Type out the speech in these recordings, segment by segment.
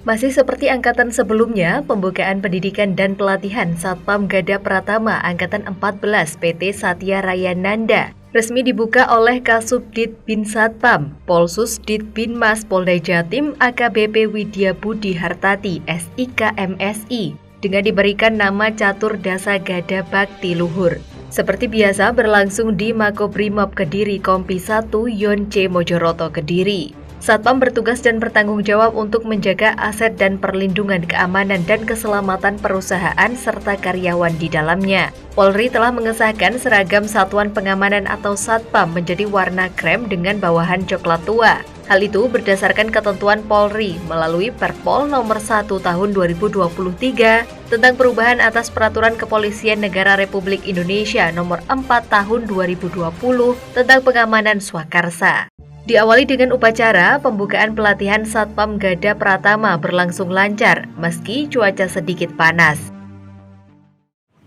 Masih seperti angkatan sebelumnya, pembukaan pendidikan dan pelatihan Satpam Gada Pratama Angkatan 14 PT Satya Raya Nanda resmi dibuka oleh Kasubdit Bin Satpam, Polsus Ditbinmas Polda Jatim AKBP Widya Budi Hartati SIK MSI dengan diberikan nama Catur Dasa Gada Bakti Luhur. Seperti biasa berlangsung di Makobrimob Kediri Kompi 1 Yon C Mojoroto Kediri. Satpam bertugas dan bertanggung jawab untuk menjaga aset dan perlindungan keamanan dan keselamatan perusahaan serta karyawan di dalamnya. Polri telah mengesahkan seragam Satuan Pengamanan atau Satpam menjadi warna krem dengan bawahan coklat tua. Hal itu berdasarkan ketentuan Polri melalui Perpol nomor 1 tahun 2023 tentang perubahan atas Peraturan Kepolisian Negara Republik Indonesia nomor 4 tahun 2020 tentang pengamanan swakarsa. Diawali dengan upacara, pembukaan pelatihan Satpam Gada Pratama berlangsung lancar meski cuaca sedikit panas.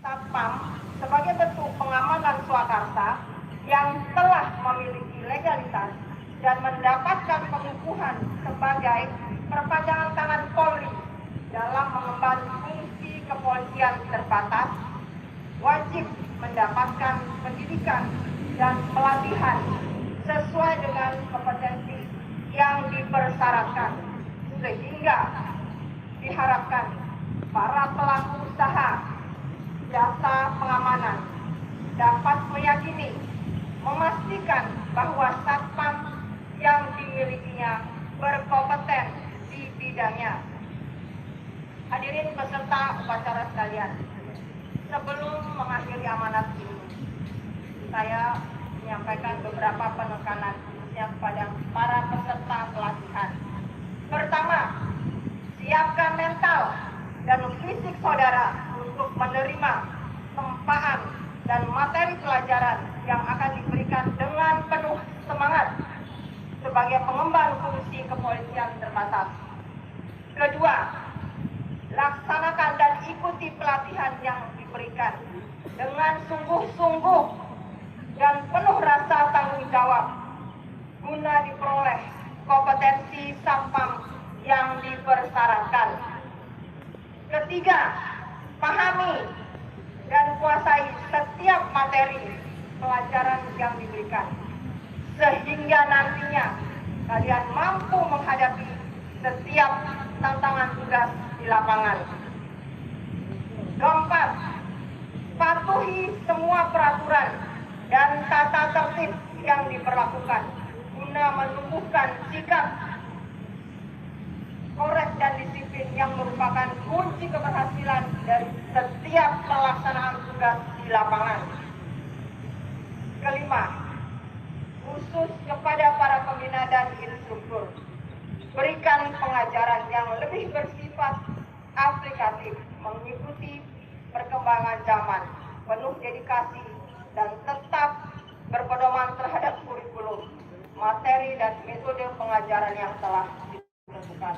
Satpam sebagai bentuk pengamanan swakarsa yang telah memiliki legalitas dan mendapatkan pengukuhan sebagai perpanjangan tangan Polri dalam mengemban fungsi kepolisian terbatas, wajib mendapatkan pendidikan dan pelatihan sesuai dengan kompetensi yang dipersyaratkan, sehingga diharapkan para pelaku usaha jasa pengamanan dapat meyakini, memastikan bahwa Satpam yang dimilikinya berkompeten di bidangnya. Hadirin peserta upacara sekalian, sebelum mengakhiri amanat ini, saya menyampaikan beberapa penekanan khususnya kepada para peserta pelatihan. Pertama, siapkan mental dan fisik saudara untuk menerima tempaan dan materi pelajaran yang akan diberikan dengan penuh semangat sebagai pengemban fungsi kepolisian terbatas. Kedua, laksanakan dan ikuti pelatihan yang diberikan dengan sungguh-sungguh dan penuh rasa tanggung jawab guna diperoleh kompetensi Satpam yang dipersyaratkan. Ketiga, pahami dan kuasai setiap materi pelajaran yang diberikan sehingga nantinya kalian mampu menghadapi setiap tantangan tugas di lapangan. Keempat, patuhi semua peraturan dan tata tertib yang diberlakukan guna menumbuhkan sikap korek dan disiplin yang merupakan kunci keberhasilan dari setiap pelaksanaan tugas di lapangan. Kelima, khusus kepada para pembina dan instruktur, berikan pengajaran yang lebih bersifat aplikatif, mengikuti perkembangan zaman, penuh dedikasi dan tetap berpedoman terhadap kurikulum, materi dan metode pengajaran yang telah ditentukan.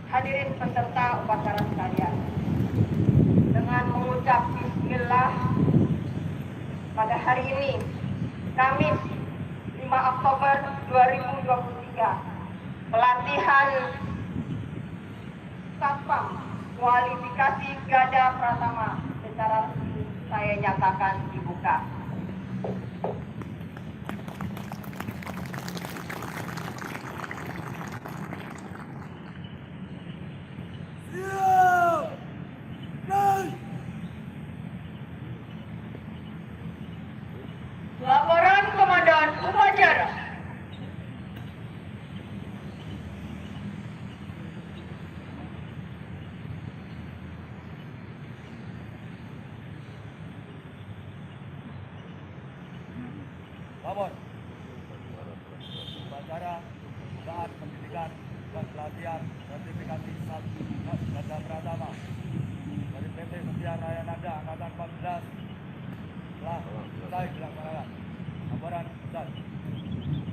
Hadirin peserta upacara sekalian, dengan mengucap Bismillah pada hari ini, Kamis 5 Oktober 2023, pelatihan Satpam kualifikasi Gada Pratama secara resmi saya nyatakan dibuka. Laporan Komandan Upacara. Lapor upacara pembukaan pendidikan dan pelatihan sertifikasi Gada Pratama dari PT Satya Raya Nanda Angkatan 14 telah selesai dilaksanakan. Laporan Ustaz.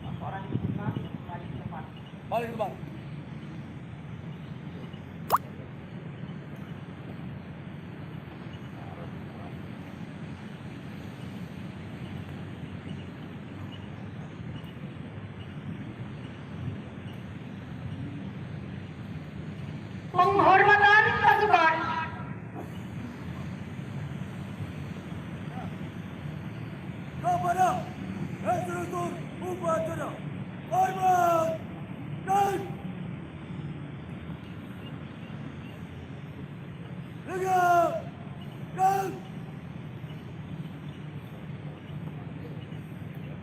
Laporan dibuka balik tempat. Balik tempat. Penghormatan pasukan. Kepada instruktur upacara, hormat dan tegak dan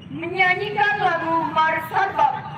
Menyanyikan lagu Mars Satpam.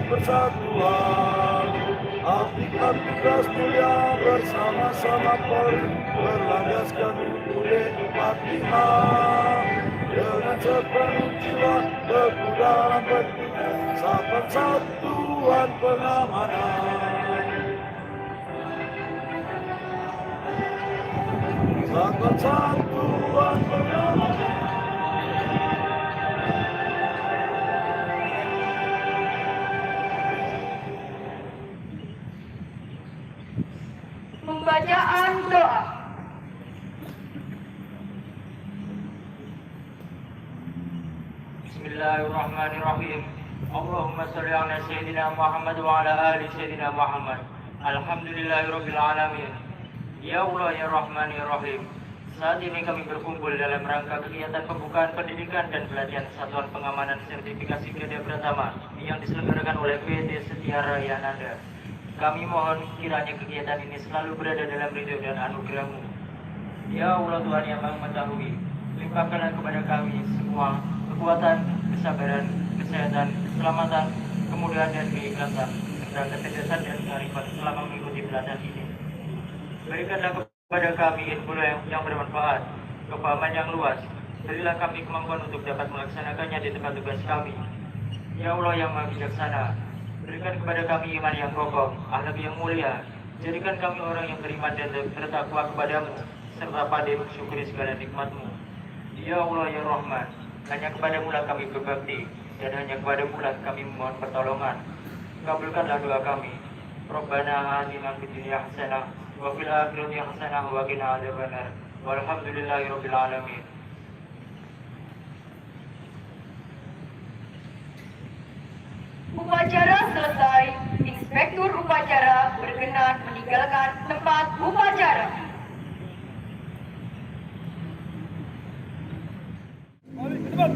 Persatuan, aktifkan tugas mulia bersama-sama Polri, berlandaskan oleh Fatihah dengan sepenuh jiwa teguh dalam bertugas, Satuan Satuan Pengamanan, Satuan Satuan Pengamanan. Pembacaan doa. Bismillahirrahmanirrahim. Allahumma shalli ala Sayyidina Muhammad wa ala ali Sayyidina Muhammad. Alhamdulillahirabbil alamin. Ya Allah ya Rahman ya Rahim. Saat ini kami berkumpul dalam rangka kegiatan pembukaan pendidikan dan pelatihan Satuan Pengamanan Sertifikasi Gada Pratama yang diselenggarakan oleh PT Setia Raya Nanda. Kami mohon kiranya kegiatan ini selalu berada dalam ridho dan anugerah-Mu. Ya Allah Tuhan yang Maha Mengetahui, limpahkanlah kepada kami semua kekuatan, kesabaran, kesehatan, keselamatan, kemudahan dan keikhlasan, serta ketegasan dan kearifan selama mengikuti pelatihan ini. Berikanlah kepada kami ilmu yang bermanfaat, kepahaman yang luas. Berilah kami kemampuan untuk dapat melaksanakannya di tempat tugas kami. Ya Allah yang Maha Bijaksana, berikan kepada kami iman yang kokoh, akhlak yang mulia. Jadikan kami orang yang beriman dan bertakwa kepadamu, serta pandai mensyukuri segala nikmat-Mu. Ya Allah ya Rahman, hanya kepadamu lah kami berbakti, dan hanya kepadamu lah kami memohon pertolongan. Kabulkanlah doa kami. Rabbana atina fid dunya hasanah wa fil akhirati hasanah wa qina adzabannar. Walhamdulillahirabbil alamin. Upacara selesai. Inspektur upacara berkenan meninggalkan tempat upacara. Mari ke depan.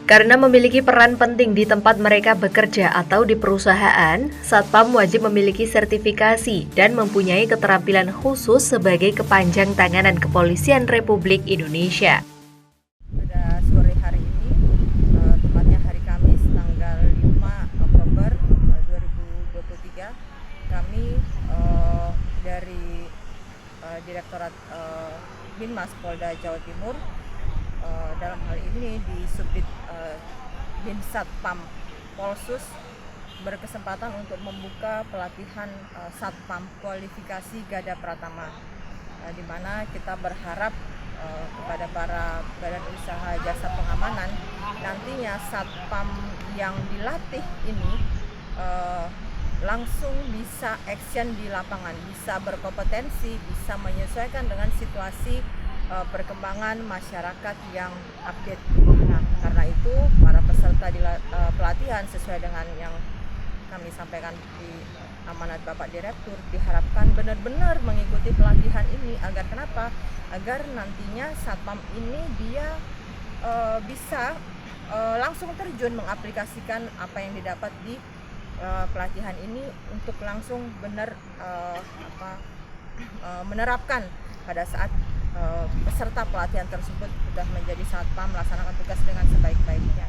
Karena memiliki peran penting di tempat mereka bekerja atau di perusahaan, Satpam wajib memiliki sertifikasi dan mempunyai keterampilan khusus sebagai kepanjang tanganan Kepolisian Republik Indonesia. Pada sore hari ini, tepatnya hari Kamis tanggal 5 Oktober 2023, kami dari Direktorat Binmas Polda Jawa Timur, dalam hal ini di Subdit Binsatpam Polsus, berkesempatan untuk membuka pelatihan Satpam kualifikasi Gada Pratama, di mana kita berharap kepada para badan usaha jasa pengamanan nantinya Satpam yang dilatih ini langsung bisa action di lapangan, bisa berkompetensi, bisa menyesuaikan dengan situasi perkembangan masyarakat yang update. Nah, karena itu para peserta di pelatihan sesuai dengan yang kami sampaikan di amanat Bapak Direktur diharapkan benar-benar mengikuti pelatihan ini agar kenapa? Agar nantinya Satpam ini dia bisa langsung terjun mengaplikasikan apa yang didapat di pelatihan ini untuk langsung benar menerapkan pada saat peserta pelatihan tersebut sudah menjadi satpam melaksanakan tugas dengan sebaik-baiknya.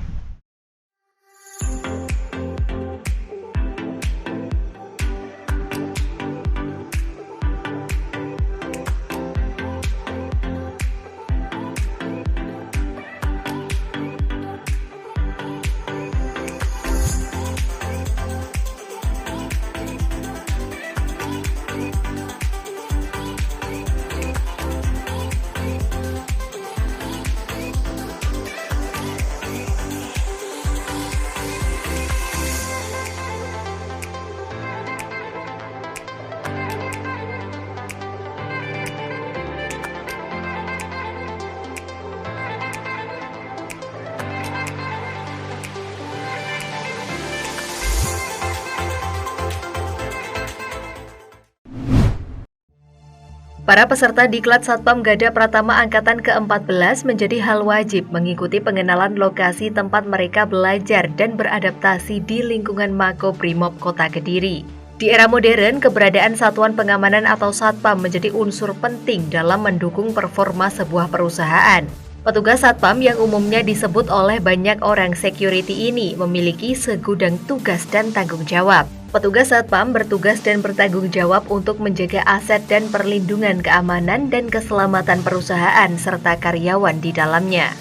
Para peserta Diklat Satpam Gada Pratama Angkatan ke-14 menjadi hal wajib mengikuti pengenalan lokasi tempat mereka belajar dan beradaptasi di lingkungan Makobrimob Kota Kediri. Di era modern, keberadaan satuan pengamanan atau satpam menjadi unsur penting dalam mendukung performa sebuah perusahaan. Petugas satpam yang umumnya disebut oleh banyak orang security ini memiliki segudang tugas dan tanggung jawab. Petugas satpam bertugas dan bertanggung jawab untuk menjaga aset dan perlindungan keamanan dan keselamatan perusahaan serta karyawan di dalamnya.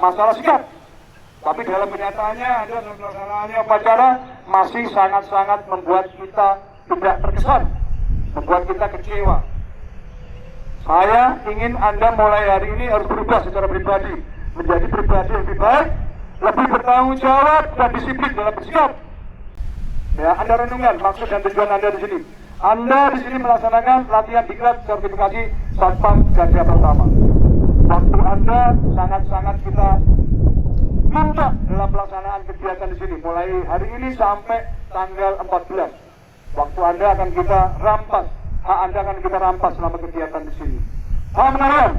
Masalah sikap, tapi dalam kenyataannya ada dalam pelaksanaannya upacara masih sangat-sangat membuat kita tidak terkesan, membuat kita kecewa. Saya ingin Anda mulai hari ini harus berubah secara pribadi, menjadi pribadi yang lebih baik, lebih bertanggung jawab dan disiplin dalam bersikap. Ya, Anda renungkan maksud dan tujuan Anda di sini. Anda di sini melaksanakan latihan diklat sertifikasi Satpam Gada Pratama. Waktu Anda sangat-sangat kita minta dalam pelaksanaan kegiatan di sini mulai hari ini sampai tanggal 14. Waktu Anda akan kita rampas, hak Anda akan kita rampas selama kegiatan di sini. Paham benar?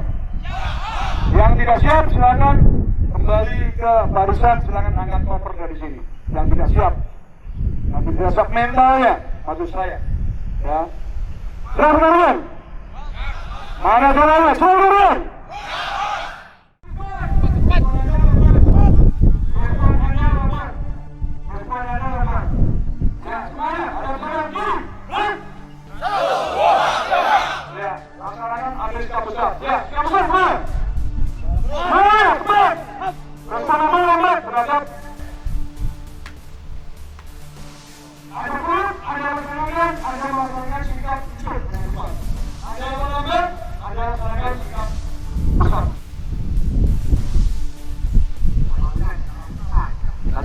Yang tidak siap silakan kembali ke barisan, silakan angkat koper dari sini. Yang tidak siap, yang tidak siap mentalnya, maksud saya. Ya, benar? Mana jalannya? Benar?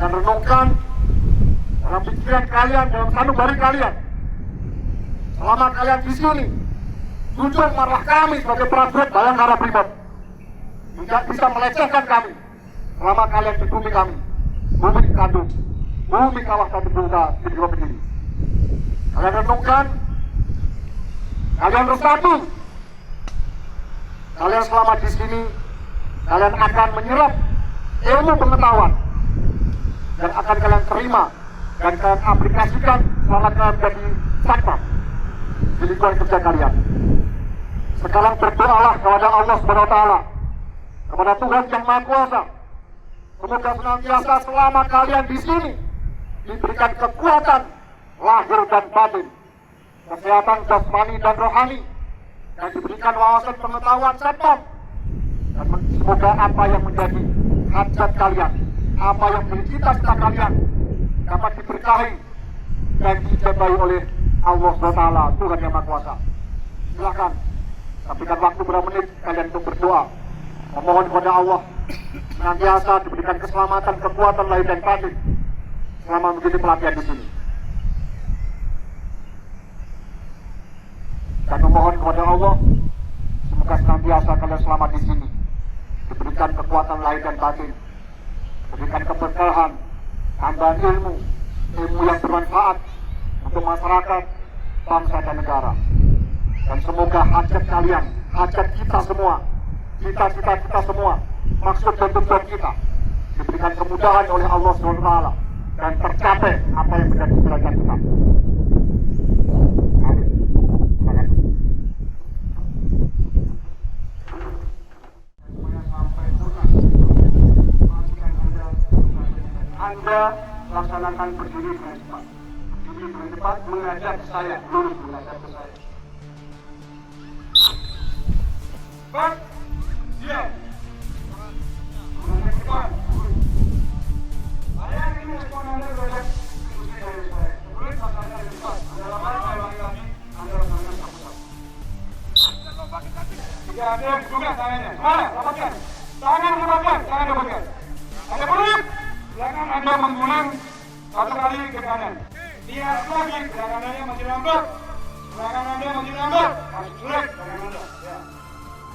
Jangan renungkan dalam pikiran kalian, dalam sanubari kalian. Selama kalian di sini, junjung marwah kami sebagai prajurit Bayangkara Brimob. Tidak bisa melecehkan kami. Selama kalian di bumi kami, bumi kandung, bumi kawasan Desa Brimob ini. Kalian renungkan, kalian bersatu. Kalian selama di sini, kalian akan menyerap ilmu pengetahuan dan akan kalian terima dan kalian aplikasikan selama kalian menjadi satpam di lingkungan kerja kalian. Sekarang berdoalah kepada Allah SWT, kepada Tuhan Yang Maha Kuasa. Semoga senantiasa selama kalian di sini diberikan kekuatan lahir dan batin, kesehatan jasmani dan rohani, dan diberikan wawasan pengetahuan satpam. Dan semoga apa yang menjadi hajat kalian, apa yang menjadi cita-cita kalian dapat diberkahi dan dijabai oleh Allah SWT, Tuhan Yang Maha Kuasa. Silakan, sampaikan waktu berapa menit kalian untuk berdoa, memohon kepada Allah senantiasa diberikan keselamatan, kekuatan lahir dan batin selama menjadi pelatihan di sini. Dan memohon kepada Allah semoga senantiasa kalian selamat di sini, diberikan kekuatan lahir dan batin, diberikan keberkahan, tambahan ilmu yang bermanfaat untuk masyarakat, bangsa dan negara. Dan semoga hajat kalian, hajat kita semua, cita-cita kita semua, maksud dan tujuan kita diberikan kemudahan oleh Allah SWT dan tercapai apa yang menjadi derajat kita. Anda laksanakan berdiri dengan cepat. Berdiri dengan cepat menghadap saya, lurus menghadap ke saya. Baik, siap. Menghadap cepat. Saya ingin respon Anda terhadap diskusi dari saya. Boleh laksanakan dengan cepat. Anda lakukan, saya ulangi lagi. Anda laksanakan cepat. Jika ada yang dibuka tangannya, mana? Lepaskan. Tangan lepaskan, tangan lepaskan. Ada peluit. Silakan Anda mengguling satu kali ke kanan. Lihat lagi, belakang Anda masih lambat. Belakang Anda masih lambat. Masih jelek belakang Anda. Ya.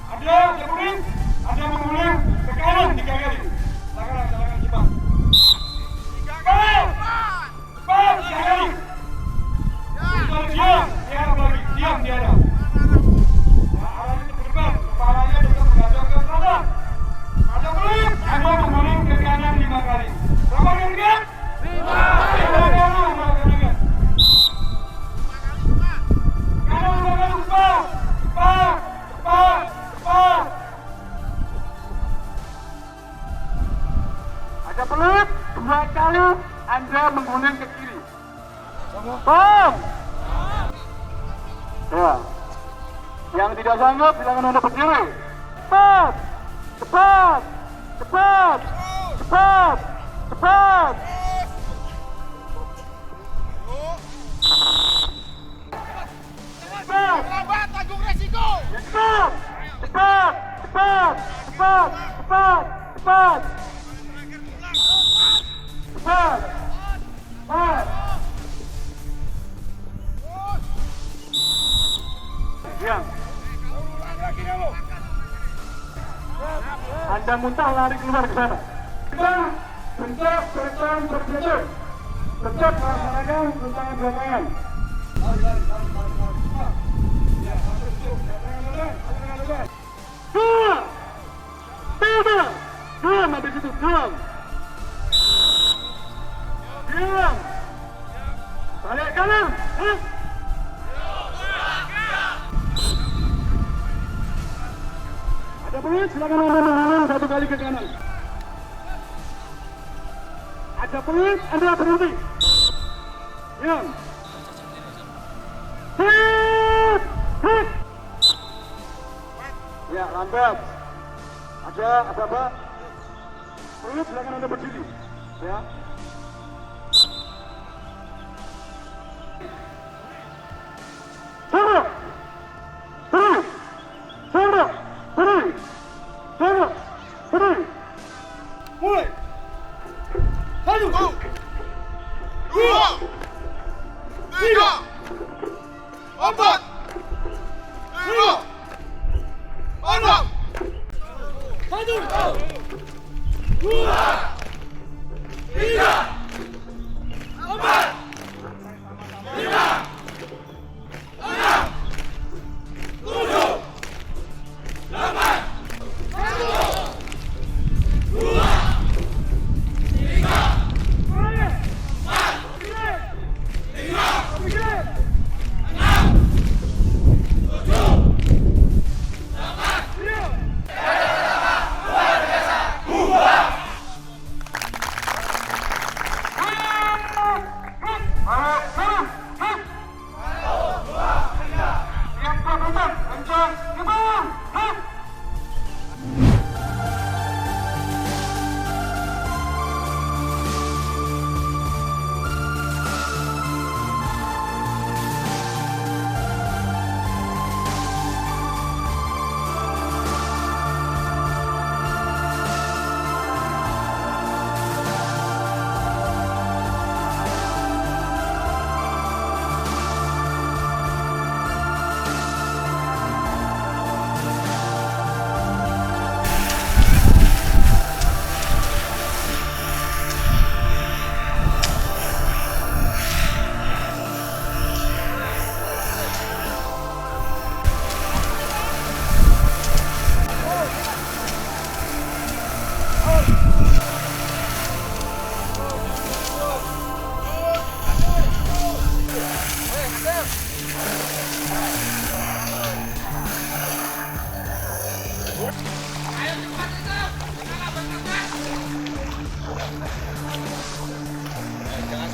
Ada peluit. Anda mengguling ke kanan 3 kali. Silakan cepat. 3 kali. Cepat 3 kali. Diam. Diam lagi. Diam tiada. Arahnya ke depan. Kepalanya tetap menghadap ke belakang. Ada peluit. Anda mengguling ke kanan 5 kali. Berapa kali kan? 5 kali. Kanan cepat. Ada peluit 2 kali. Anda mengguling ke kiri. Bom. Ya. Yang tidak sanggup silakan Anda berdiri. Cepat. Cepat. Cepat. Cepat. Cepat. Cepat. Lambat, tanggung resiko. Cepat. Cepat. Cepat. Cepat. Cepat. Cepat. Cepat. Cepat. Diam. Anda muntah lari keluar ke sana. Kita bencok, berjatuh. Bencok melaksanakan tentangan belakangan. Diam. Diam habis itu, diam. Diam. Balik kanan. Ada peluit, silakan Anda mengguling 1 kali ke kanan. Ada peluit, Anda berhenti. Diam. Hit. Hit. Ya, lambat. Ada apa? Peluit, silakan Anda berdiri. Ya. Tunduk. Berdiri. Tunduk. Berdiri. Tunduk. Berdiri. Mulai. 1, 2, 3, 4, 5, 6, 1, 2, 3, 4, 5, 6, 7, 8, 1, 2, 3, 4, 5, 6, 7, 8,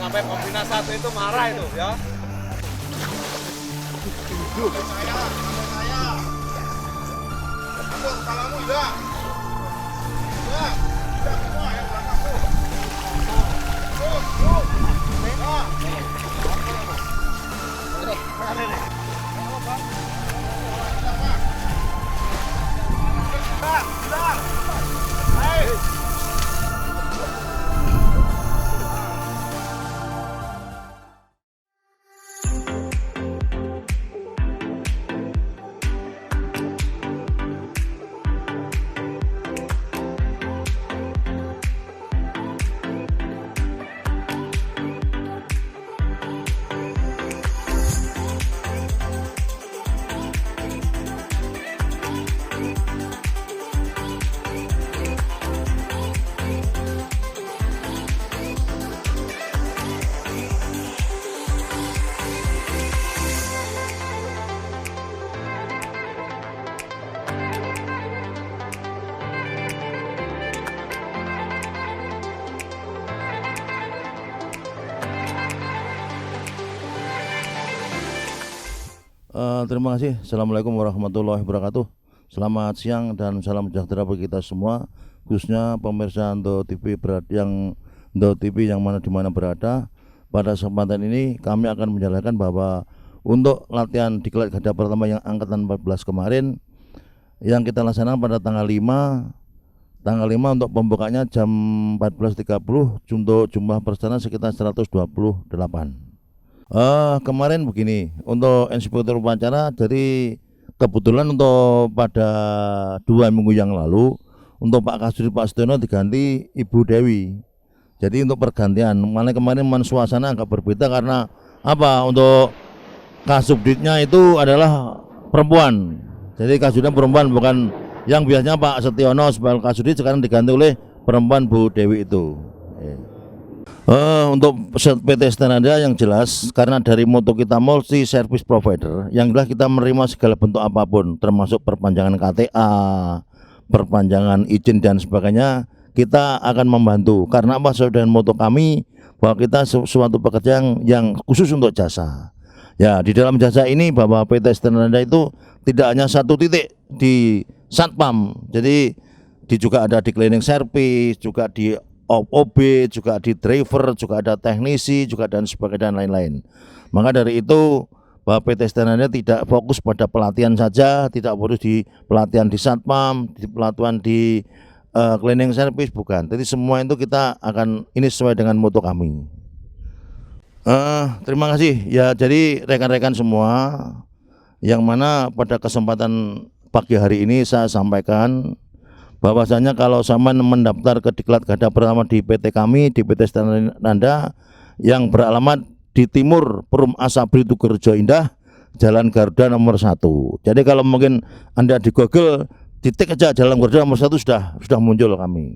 sampai pembina satu itu marah itu ya. Terima kasih. Assalamualaikum warahmatullahi wabarakatuh. Selamat siang dan salam sejahtera bagi kita semua, khususnya pemirsa Ndo TV yang mana di mana berada. Pada kesempatan ini kami akan menjelaskan bahwa untuk latihan diklat garda pertama yang angkatan 14 kemarin yang kita laksanakan pada tanggal 5 untuk pembukanya jam 14.30 untuk jumlah peserta sekitar 128. Kemarin begini, untuk inspektur upacara, jadi kebetulan untuk pada 2 minggu yang lalu untuk Pak Kasubdit Pak Setiono diganti Ibu Dewi. Jadi untuk pergantian, malah kemarin suasana agak berbeda karena apa? Untuk Kasubditnya itu adalah perempuan. Jadi Kasubditnya perempuan, bukan yang biasanya Pak Setiono sebagai Kasubdit, sekarang diganti oleh perempuan Bu Dewi itu. Untuk PT Stenanda yang jelas, karena dari moto kita multi service provider, yang jelas kita menerima segala bentuk apapun, termasuk perpanjangan KTA, perpanjangan izin dan sebagainya, kita akan membantu. Karena apa? Sesuai dengan moto kami bahwa kita suatu pekerjaan yang khusus untuk jasa. Ya, di dalam jasa ini bahwa PT Stenanda itu tidak hanya satu titik di Satpam, jadi juga ada di cleaning service, juga di OB, juga di driver, juga ada teknisi, juga dan sebagainya dan lain-lain. Maka dari itu bahwa PT Stenanda tidak fokus pada pelatihan saja, tidak fokus di pelatihan di Satpam, di pelatihan di cleaning service, bukan. Jadi semua itu kita akan ini sesuai dengan moto kami. Terima kasih ya. Jadi rekan-rekan semua, yang mana pada kesempatan pagi hari ini saya sampaikan bahwasanya kalau sama mendaftar ke diklat garda pertama di PT kami, di PT Stenanda yang beralamat di Timur Perum Asabri Tugerjo Indah, Jalan Garuda nomor 1. Jadi kalau mungkin Anda di Google titik aja Jalan Garuda nomor 1 sudah muncul kami.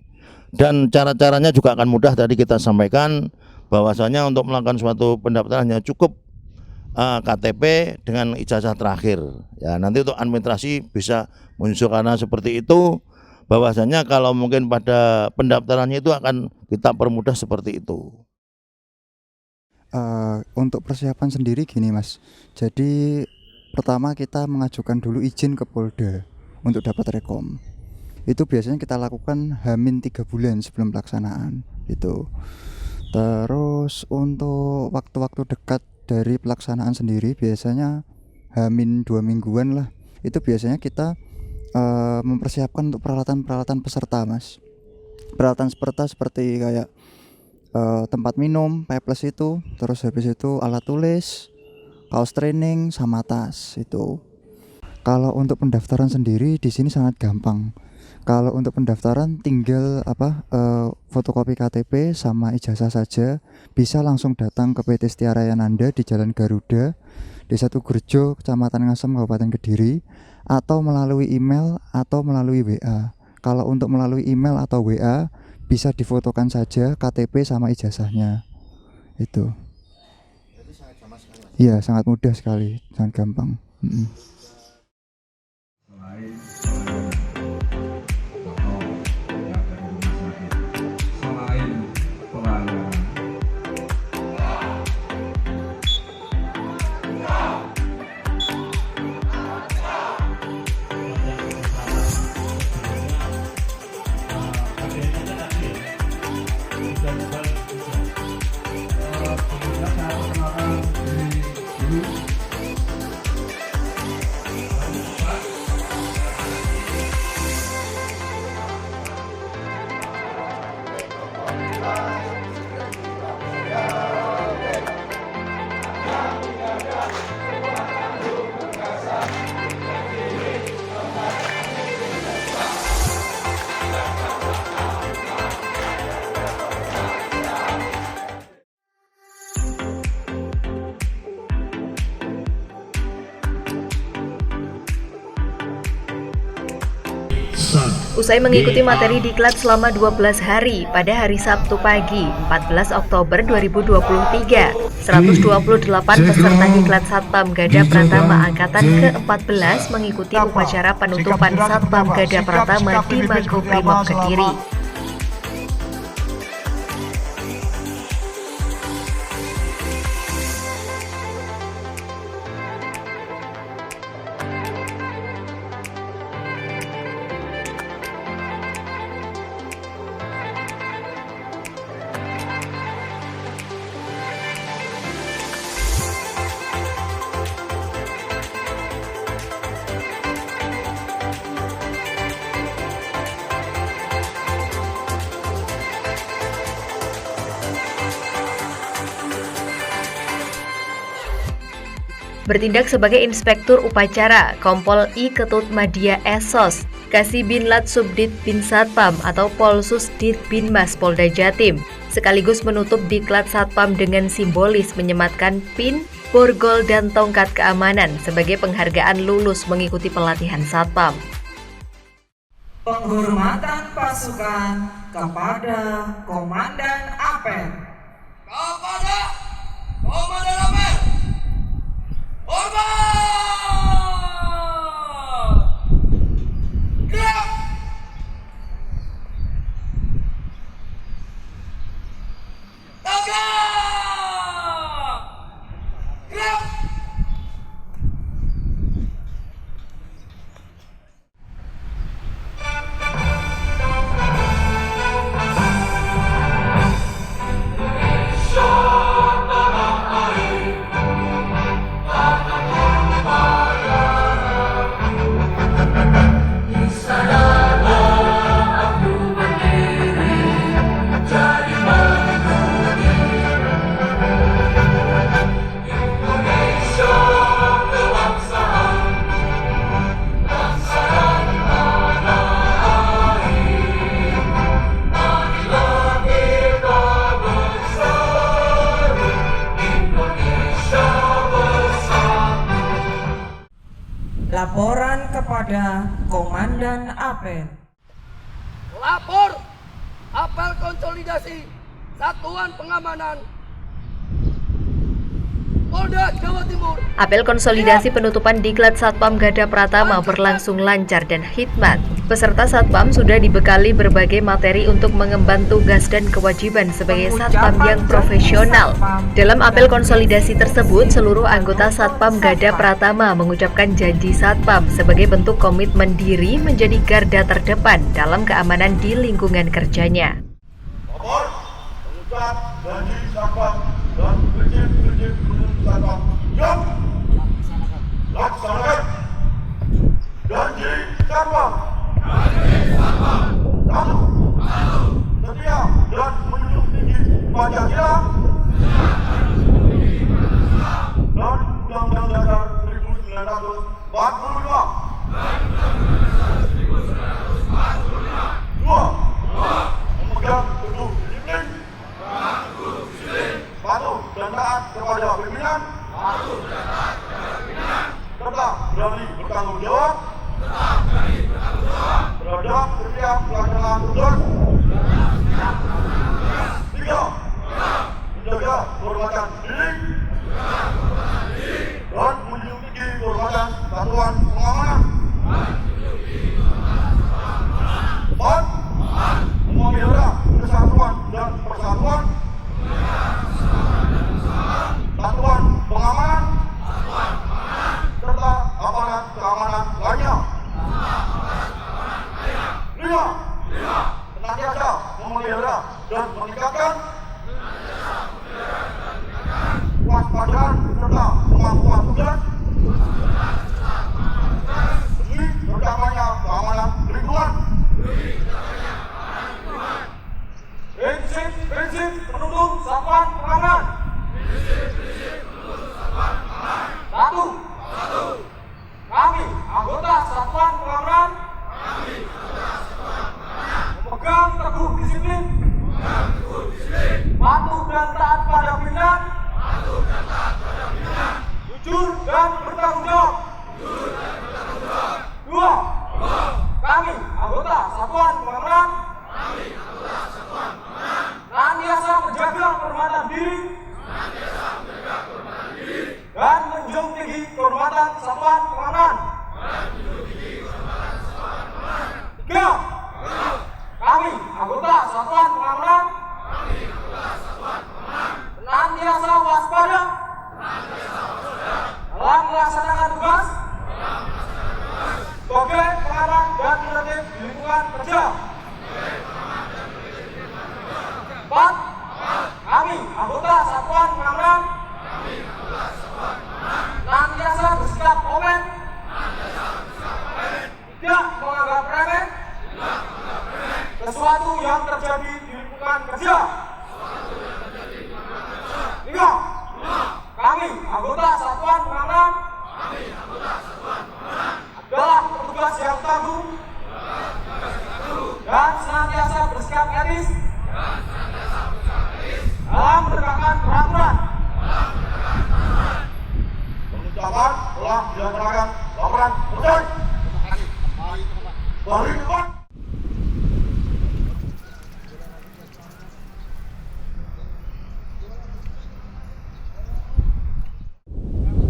Dan cara-caranya juga akan mudah, tadi kita sampaikan bahwasanya untuk melakukan suatu pendaftaran hanya cukup KTP dengan ijazah terakhir. Ya, nanti untuk administrasi bisa muncul karena seperti itu. Bahwasanya kalau mungkin pada pendaftarannya itu akan kita permudah seperti itu. Untuk persiapan sendiri gini Mas, jadi pertama kita mengajukan dulu izin ke Polda untuk dapat rekom. Itu biasanya kita lakukan H-3 bulan sebelum pelaksanaan itu. Terus untuk waktu-waktu dekat dari pelaksanaan sendiri biasanya H-2 mingguan lah, itu biasanya kita mempersiapkan untuk peralatan peserta Mas. Peralatan peserta seperti kayak tempat minum, pipeless itu, terus habis itu alat tulis, kaos training sama tas itu. Kalau untuk pendaftaran sendiri di sini sangat gampang. Kalau untuk pendaftaran tinggal fotokopi KTP sama ijazah saja, bisa langsung datang ke PT Setia Raya Nanda di Jalan Garuda, Desa Tugerjo, Kecamatan Ngasem, Kabupaten Kediri, atau melalui email atau melalui WA. Kalau untuk melalui email atau WA bisa difotokan saja KTP sama ijazahnya. Itu. Iya, sangat mudah sekali, sangat gampang. dan berhujan. Kemudian saya perkenalkan diri dulu. Usai mengikuti materi diklat selama 12 hari, pada hari Sabtu pagi, 14 Oktober 2023, 128 peserta diklat Satpam Gada Pratama Angkatan ke-14 mengikuti upacara penutupan Satpam Gada Pratama di Makobrimob Kediri. Bertindak sebagai Inspektur Upacara, Kompol I Ketut Madya Esos, Kasibinlat Subdit Bin Satpam atau Polsus Dit Binmas Polda Jatim, sekaligus menutup diklat Satpam dengan simbolis menyematkan pin, borgol, dan tongkat keamanan sebagai penghargaan lulus mengikuti pelatihan Satpam. Penghormatan pasukan kepada Komandan Apel. Kepada Komandan Apel. Hormat! Gerak! Tegak! Gerak! Laporan kepada Komandan Apel. Lapor apel konsolidasi Satuan Pengamanan Polda Jawa Timur. Apel konsolidasi penutupan diklat Satpam Gada Pratama berlangsung lancar dan hikmat. Peserta Satpam sudah dibekali berbagai materi untuk mengemban tugas dan kewajiban sebagai Satpam yang profesional. Dalam apel konsolidasi tersebut, seluruh anggota Satpam Gada Pratama mengucapkan janji Satpam sebagai bentuk komitmen diri menjadi garda terdepan dalam keamanan di lingkungan kerjanya. Lapor, mengucap janji Satpam dan prinsip-prinsip Satpam yang laksanakan. Janji Satpam. Satu, setia dan menjunjung tinggi Pancasila dan Undang-Undang Dasar 1945. Dua, memegang teguh disiplin. Patuh dan taat kepada pimpinan. Serta berani bertanggung jawab terhadap setiap pelaksanaan tugas. Tiga, menjaga kehormatan diri dan menjunjung tinggi kehormatan satuan pengamanan. Empat, memelihara kesatuan dan persatuan satuan pengamanan serta aparat keamanan lainnya. Lima, senantiasa memelihara dan meningkatkan waspada serta kemampuan tugas demi tercapainya keamanan lingkungan. Prinsip pendukung satuan pengamanan. 1. Kami, anggota satuan pengamanan, memegang teguh disiplin, patuh dan taat pada pimpinan, jujur dan bertanggung jawab. 2. Kami, anggota satuan pengamanan, senantiasa menjaga kehormatan diri dan menjunjung tinggi kehormatan satuan pengamanan. 3. Kami, anggota satuan pengamanan, senantiasa waspada dalam melaksanakan tugas sebagai pengaman dan tertib di lingkungan kerja. 4. Kami, anggota satuan pengamanan, senantiasa bersikap open, tidak menganggap remeh sesuatu yang terjadi di lingkungan kerja. 5. Kami, anggota satuan pengamanan, adalah petugas yang tangguh dan senantiasa bersikap etis dalam menegakkan peraturan. Pengucapan telah dilaksanakan laporan selesai. Dari depan.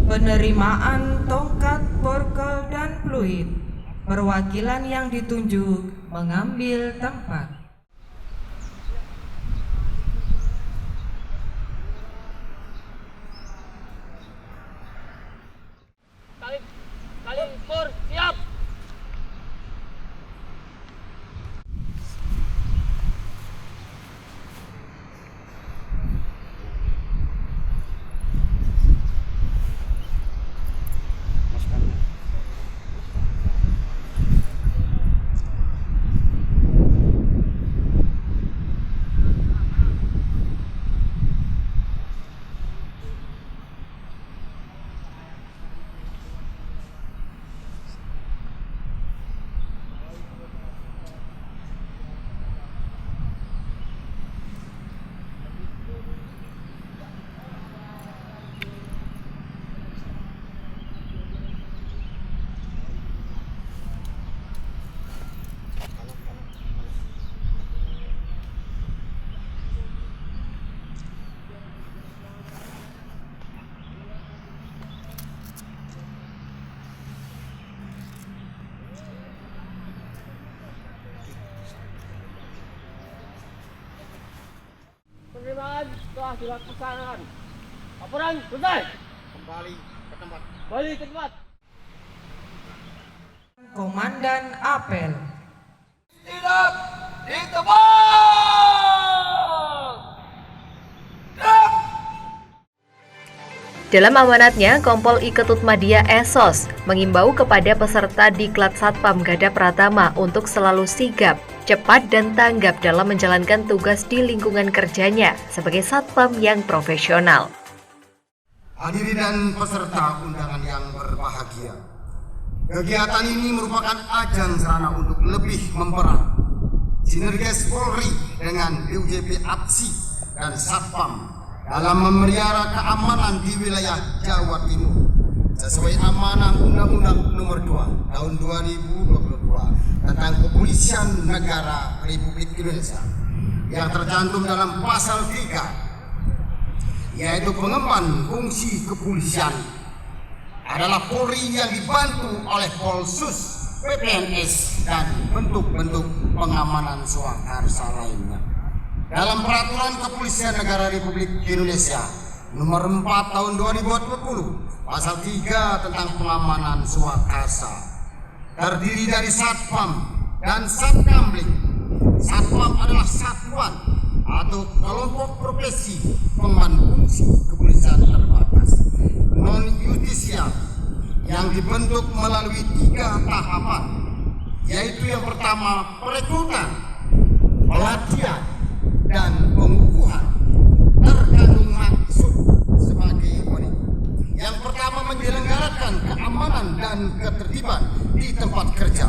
Penerimaan tongkat, porkel, dan fluid. Perwakilan yang ditunjuk mengambil tempat. Kalimpur siap. Penerimaan telah dilaksanakan. Laporan selesai. Kembali ke tempat. Komandan apel. Tidak di tempat. Dalam amanatnya, Kompol I Ketutmadia Esos mengimbau kepada peserta Diklat Satpam Gada Pratama untuk selalu sigap, cepat dan tanggap dalam menjalankan tugas di lingkungan kerjanya sebagai satpam yang profesional. Hadirin dan peserta undangan yang berbahagia, kegiatan ini merupakan ajang sarana untuk lebih mempererat sinergis Polri dengan BUJP APSI dan Satpam dalam memelihara keamanan di wilayah Jawa Timur sesuai amanah Undang-Undang Nomor 2 Tahun 2022 tentang Kepolisian Negara Republik Indonesia yang tercantum dalam pasal 3, yaitu pengemban fungsi kepolisian adalah Polri yang dibantu oleh Polsus, PPNS, dan bentuk-bentuk pengamanan swakarsa lainnya. Dalam Peraturan Kepolisian Negara Republik Indonesia Nomor 4 Tahun 2020 Pasal 3 tentang pengamanan swakarsa terdiri dari Satpam dan Satkamling. Satpam adalah satuan atau kelompok profesi pengemban fungsi kepolisian terbatas non-justisial yang dibentuk melalui 3 tahapan, yaitu yang pertama perekrutan, pelatihan, dan pengukuhan, terkandung maksud sebagai berikut. Yang pertama, menyelenggarakan keamanan dan ketertiban di tempat kerja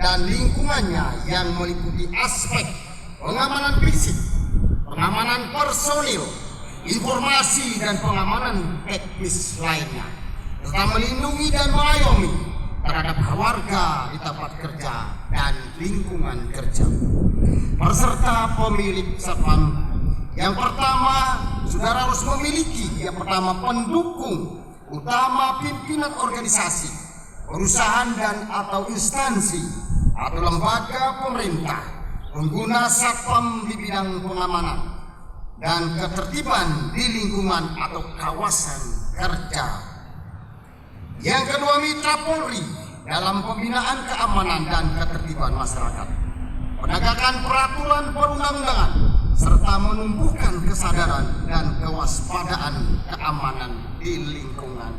dan lingkungannya yang meliputi aspek pengamanan fisik, pengamanan personil, informasi, dan pengamanan teknis lainnya, serta melindungi dan mengayomi terhadap warga di tempat kerja dan lingkungan kerja. Peserta pemilik satpam, yang pertama, saudara harus memiliki yang pertama pendukung utama pimpinan organisasi, perusahaan dan atau instansi atau lembaga pemerintah, pengguna satpam di bidang pengamanan dan ketertiban di lingkungan atau kawasan kerja. Yang kedua, mitra Polri dalam pembinaan keamanan dan ketertiban masyarakat, penegakan peraturan perundang-undangan, serta menumbuhkan kesadaran dan kewaspadaan keamanan di lingkungan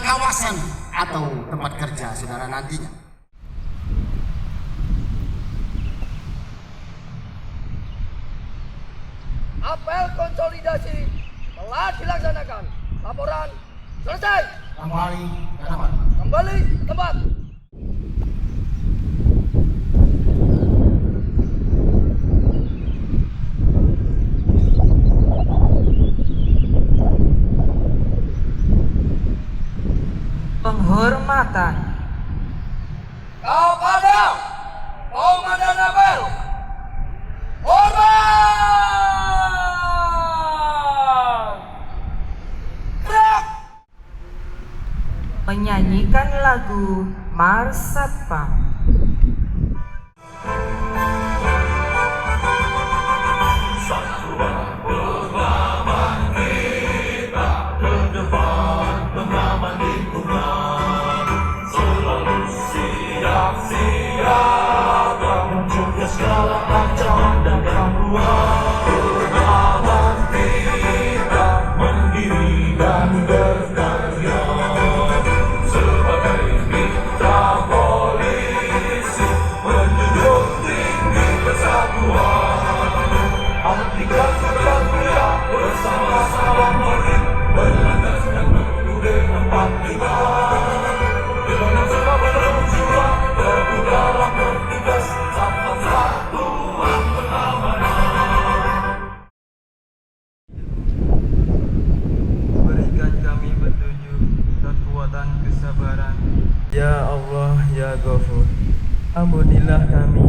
kawasan atau tempat kerja saudara nantinya. Apel konsolidasi telah dilaksanakan. Laporan selesai. Kembali ke tempat. Kembali ke tempat. Penghormatan Kepada Komandan Apel, hormat! Gerak! menyanyikan lagu Mars Satpam. Ya Allah, ya Ghafur, ampunilah kami,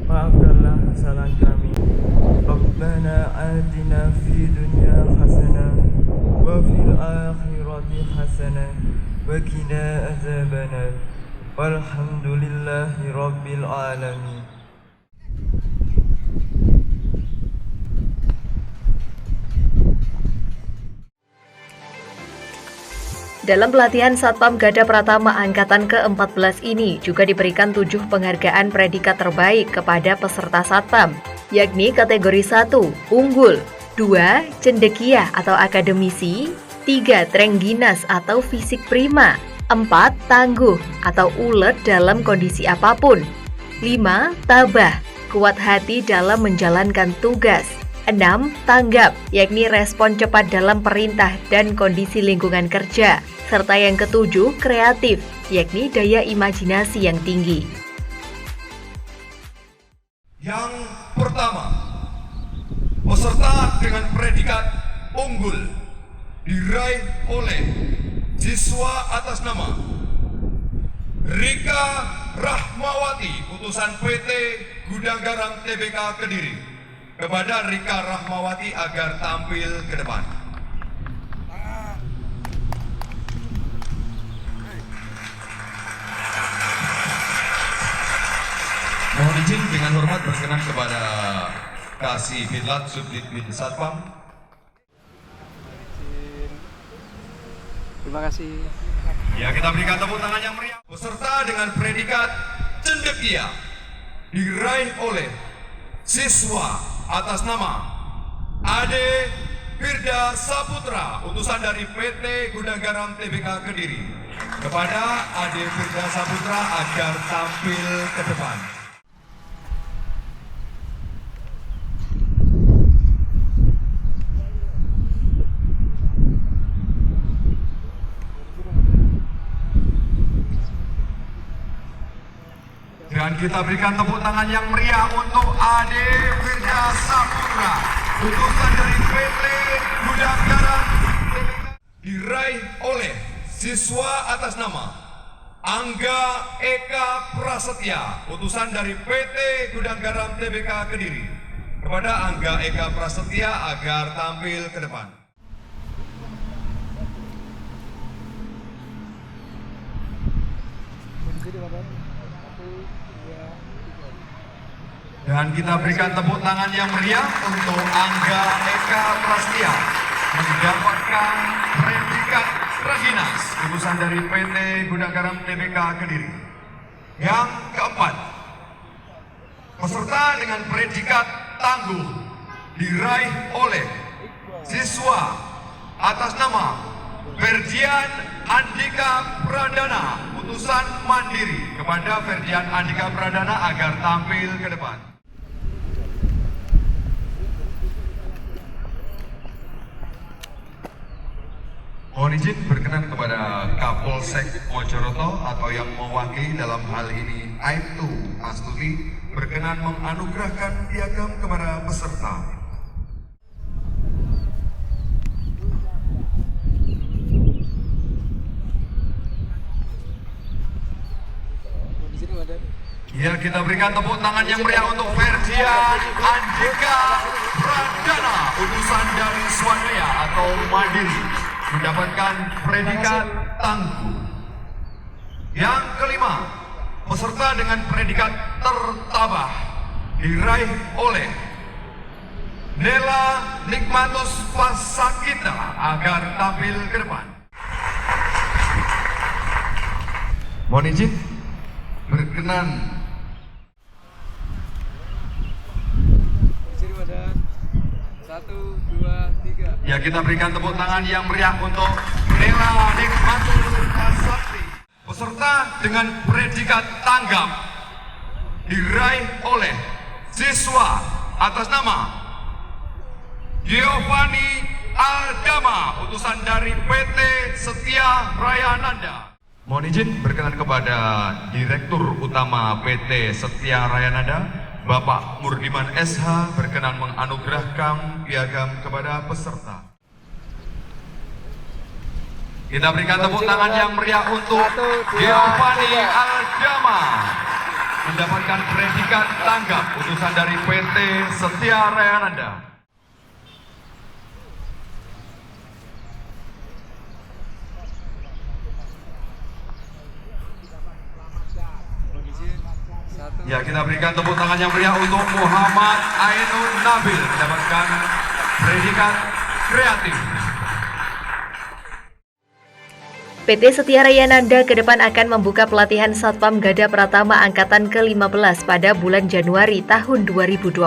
maafkanlah kesalahan kami. Rabbana atina fi dunya hasanah wa fil akhirati hasanah wa qina azabannar. Walhamdulillahi rabbil alamin. Dalam pelatihan Satpam Gada Pratama Angkatan ke-14 ini juga diberikan 7 penghargaan predikat terbaik kepada peserta Satpam, yakni kategori 1, unggul, 2, cendekiah atau akademisi, 3, trengginas atau fisik prima, 4, tangguh atau ulet dalam kondisi apapun, 5, tabah, kuat hati dalam menjalankan tugas, 6, tanggap, yakni respon cepat dalam perintah dan kondisi lingkungan kerja, serta yang ke-7, kreatif, yakni daya imajinasi yang tinggi. Yang pertama, peserta dengan predikat unggul diraih oleh siswa atas nama Rika Rahmawati, utusan PT Gudang Garam TBK Kediri. Kepada Rika Rahmawati agar tampil ke depan. Mohon izin dengan hormat berkenan kepada Kasih Bidlat Subdit Bin Satpam. Terima kasih. Ya, kita berikan tepuk tangan yang meriah. Peserta dengan predikat cendekia diraih oleh siswa atas nama Ade Firda Saputra, utusan dari PT Gudang Garam Tbk Kediri. Kepada Ade Firda Saputra agar tampil ke depan. Dan kita berikan tepuk tangan yang meriah untuk Ade Firda Saputra, utusan dari PT Gudang Garam diraih oleh siswa atas nama Angga Eka Prasetya, utusan dari PT Gudang Garam Tbk Kediri. Kepada Angga Eka Prasetya agar tampil ke depan. Dan kita berikan tepuk tangan yang meriah untuk Angga Eka Prasetya mendapatkan predikat Raginas, utusan dari PT Gudang Garam Tbk Kediri. Yang keempat, peserta dengan predikat tangguh diraih oleh siswa atas nama Ferdian Andika Pradana, utusan Mandiri. Kepada Ferdian Andika Pradana agar tampil ke depan. Mohon izin berkenan kepada Kapolsek Mojoroto atau yang mewakili dalam hal ini Aibtu Astuti berkenan menganugerahkan piagam kepada peserta. Ya, kita berikan tepuk tangan yang meriah untuk Ferdian Andika Pradana, utusan dari Swadaya atau Mandiri, mendapatkan predikat tangguh. Yang kelima, peserta dengan predikat tertabah diraih oleh Nela Nikmatus Pasakita agar tampil ke depan. Mohon izin berkenan. Satu, dua, tiga. Ya, kita berikan tepuk tangan yang meriah untuk Nela Nikmatus Pasakti. Peserta dengan predikat tanggap diraih oleh siswa atas nama Giovanni Aldama, utusan dari PT Setia Raya Nanda. Mohon izin berkenan kepada Direktur Utama PT Setia Raya Nanda, Bapak Murdiman SH, berkenan menganugerahkan piagam kepada peserta. Kita berikan tepuk tangan yang meriah untuk Giovanni Aldama, mendapatkan predikat tanggap, utusan dari PT Setia Raya Nanda. Ya, kita berikan tepuk tangan yang meriah untuk Muhammad Ainun Nabil, mendapatkan predikat kreatif. PT Setia Raya Nanda ke depan akan membuka pelatihan Satpam Gada Pratama Angkatan ke-15 pada bulan Januari tahun 2024.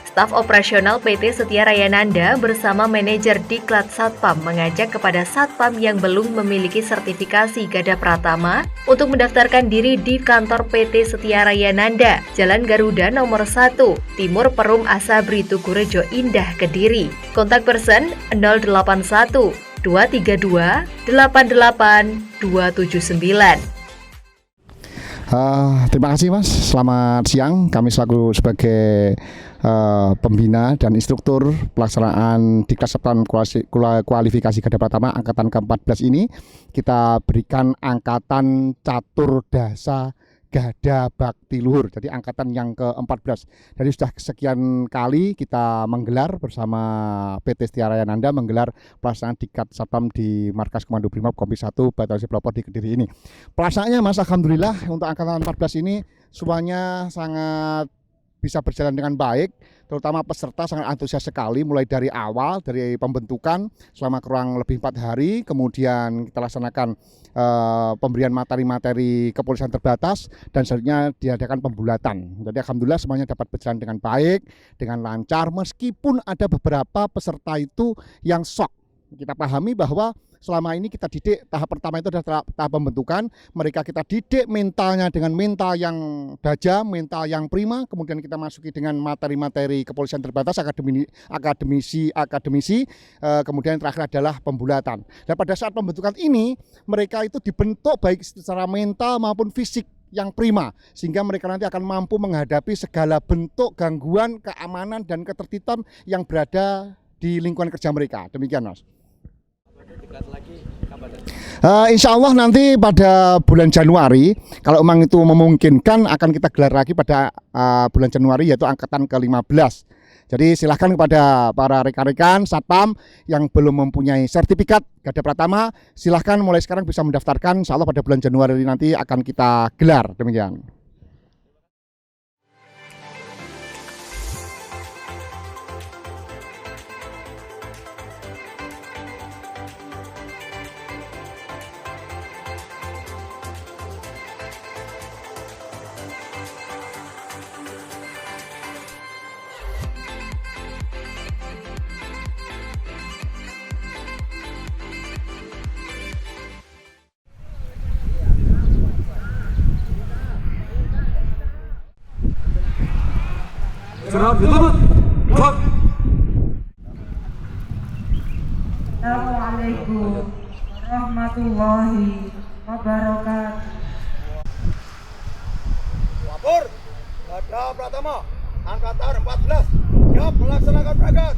Staf operasional PT Setia Raya Nanda bersama manajer Diklat Satpam mengajak kepada Satpam yang belum memiliki sertifikasi Gada Pratama untuk mendaftarkan diri di kantor PT Setia Raya Nanda, Jalan Garuda nomor 1, Timur Perum Asabri, Tugurejo Indah, Kediri. Kontak person 081 232 88 279. Terima kasih Mas, selamat siang. Kami selaku sebagai pembina dan instruktur pelaksanaan Diklat Satpam kualifikasi Gada Pratama angkatan ke-14 ini, kita berikan angkatan catur dasa Gada Bakti Luhur, jadi angkatan yang ke-14. Jadi sudah sekian kali kita menggelar bersama PT Setia Raya Nanda menggelar pelaksanaan Diklat Satpam di Markas Komando Brimob Kompi 1 Batalion Pelopor di Kediri ini. Pelaksanaannya Mas, alhamdulillah untuk angkatan 14 ini semuanya sangat bisa berjalan dengan baik, terutama peserta sangat antusias sekali mulai dari awal, dari pembentukan selama kurang lebih 4 hari, kemudian kita laksanakan pemberian materi-materi kepolisian terbatas dan selanjutnya diadakan pembulatan. Jadi alhamdulillah semuanya dapat berjalan dengan baik, dengan lancar, meskipun ada beberapa peserta itu yang shock. Kita pahami bahwa selama ini kita didik, tahap pertama itu adalah tahap pembentukan, mereka kita didik mentalnya dengan mental yang baja, mental yang prima, kemudian kita masuki dengan materi-materi kepolisian terbatas, akademisi, kemudian yang terakhir adalah pembulatan. Dan pada saat pembentukan ini, mereka itu dibentuk baik secara mental maupun fisik yang prima, sehingga mereka nanti akan mampu menghadapi segala bentuk gangguan, keamanan, dan ketertiban yang berada di lingkungan kerja mereka. Demikian, Mas. Insya Allah nanti pada bulan Januari, kalau memang itu memungkinkan, akan kita gelar lagi pada bulan Januari, yaitu angkatan ke-15. Jadi silahkan kepada para rekan-rekan Satpam yang belum mempunyai sertifikat Garda Pratama, silahkan mulai sekarang bisa mendaftarkan. Insya Allah pada bulan Januari nanti akan kita gelar. Demikian. Assalamualaikum warahmatullahi wabarakatuh. Lapor, Garda Pratama, angkatan 14, siap melaksanakan pragat.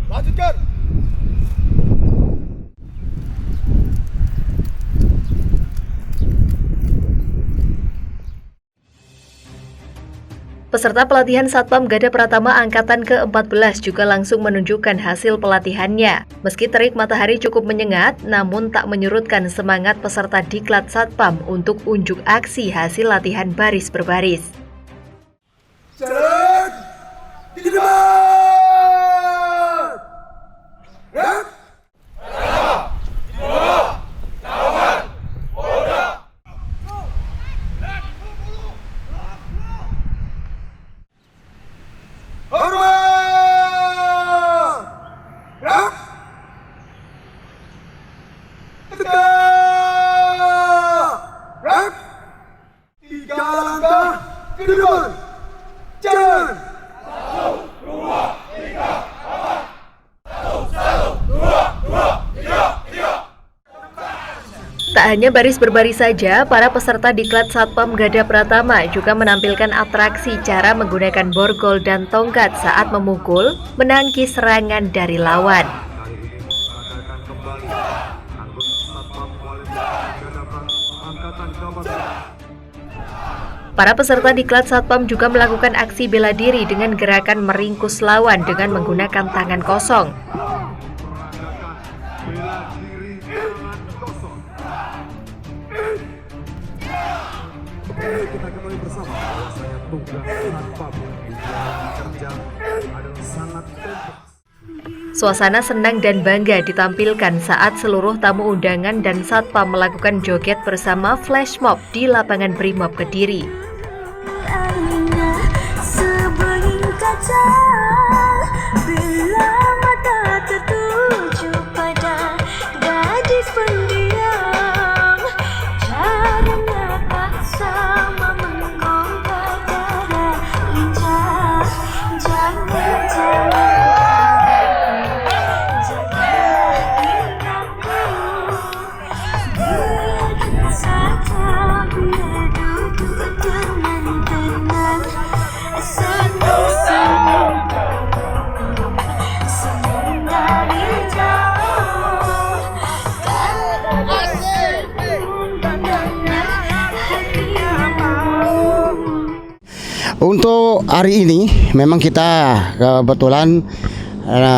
Lanjutkan. Peserta pelatihan Satpam Garda Pratama Angkatan ke-14 juga langsung menunjukkan hasil pelatihannya. Meski terik matahari cukup menyengat, namun tak menyurutkan semangat peserta Diklat Satpam untuk unjuk aksi hasil latihan baris berbaris. Jalan di depan. Tak hanya baris berbaris saja, para peserta Diklat Satpam Garda Pratama juga menampilkan atraksi cara menggunakan borgol dan tongkat saat memukul, menangkis serangan dari lawan. Para peserta Diklat Satpam juga melakukan aksi bela diri dengan gerakan meringkus lawan dengan menggunakan tangan kosong. Kita kembali bersama, saya tugas Satpam kerja adalah sangat kompleks. Suasana senang dan bangga ditampilkan saat seluruh tamu undangan dan Satpam melakukan joget bersama flash mob di lapangan Brimob Kediri. Bila mata tertuju pada gadis pendiam, caranya tak sama menggongkar dada lincah. Jangan biarkan saja, biar duduk dengan tenang. Untuk hari ini memang kita kebetulan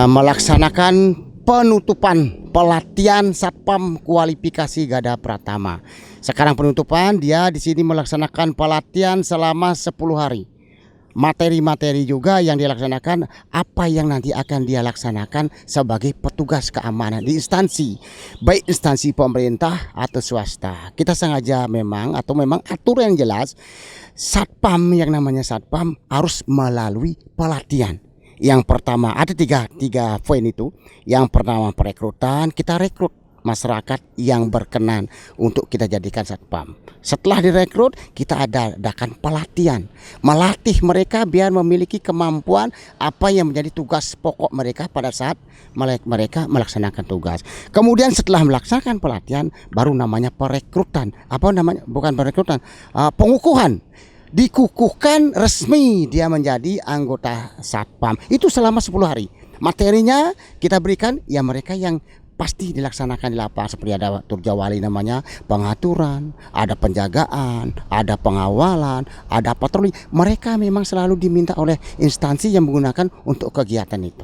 melaksanakan penutupan pelatihan Satpam kualifikasi Garda Pratama. Sekarang penutupan, dia di sini melaksanakan pelatihan selama 10 hari. materi-materi juga yang dilaksanakan, apa yang nanti akan dia laksanakan sebagai petugas keamanan di instansi, baik instansi pemerintah atau swasta. Kita sengaja memang aturan yang jelas, satpam yang namanya satpam harus melalui pelatihan. Yang pertama ada tiga poin itu. Yang pertama perekrutan, kita rekrut masyarakat yang berkenan untuk kita jadikan satpam. Setelah direkrut, kita adakan pelatihan, melatih mereka biar memiliki kemampuan apa yang menjadi tugas pokok mereka pada saat mereka melaksanakan tugas. Kemudian setelah melaksanakan pelatihan, baru namanya perekrutan. Pengukuhan. Dikukuhkan resmi dia menjadi anggota satpam. Itu selama 10 hari. Materinya kita berikan ya mereka yang pasti dilaksanakan di lapangan, seperti ada turjawali namanya, pengaturan, ada penjagaan, ada pengawalan, ada patroli. Mereka memang selalu diminta oleh instansi yang menggunakan untuk kegiatan itu.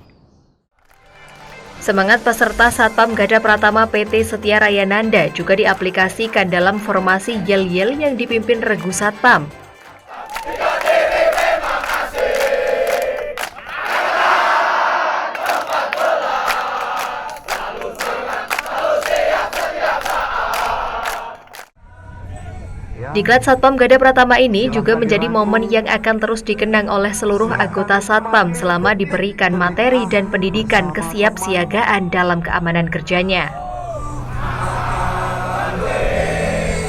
Semangat peserta Satpam Garda Pratama PT Setia Raya Nanda juga diaplikasikan dalam formasi yel-yel yang dipimpin Regu Satpam. Diklat Satpam Garda Pratama ini juga menjadi momen yang akan terus dikenang oleh seluruh anggota Satpam selama diberikan materi dan pendidikan kesiapsiagaan dalam keamanan kerjanya.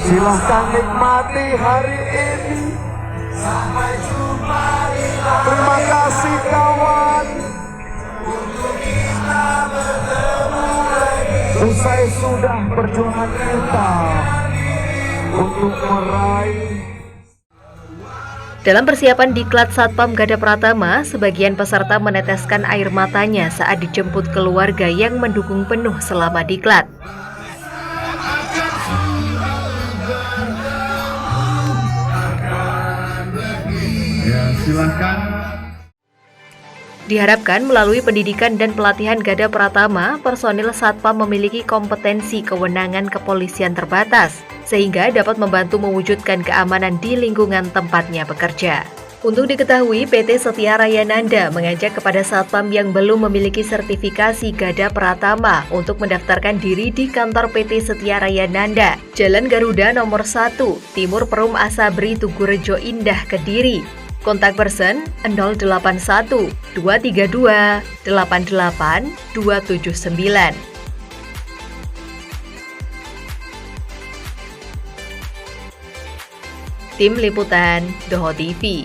Silahkan nikmati hari ini. Sampai jumpa di lain. Terima kasih kawan. Untuk kita bertemu lagi. Usai sudah perjuangan kita untuk meraih. Dalam persiapan Diklat Satpam Garda Pratama, sebagian peserta meneteskan air matanya saat dijemput keluarga yang mendukung penuh selama diklat. Ya, silakan. Diharapkan melalui pendidikan dan pelatihan Garda Pratama, personil Satpam memiliki kompetensi kewenangan kepolisian terbatas, sehingga dapat membantu mewujudkan keamanan di lingkungan tempatnya bekerja. Untuk diketahui, PT Setia Raya Nanda mengajak kepada Satpam yang belum memiliki sertifikasi Garda Pratama untuk mendaftarkan diri di kantor PT Setia Raya Nanda, Jalan Garuda nomor 1, Timur Perum Asabri, Tugurejo Indah, Kediri. Kontak person 081 232 88 279. Tim Liputan Doho TV.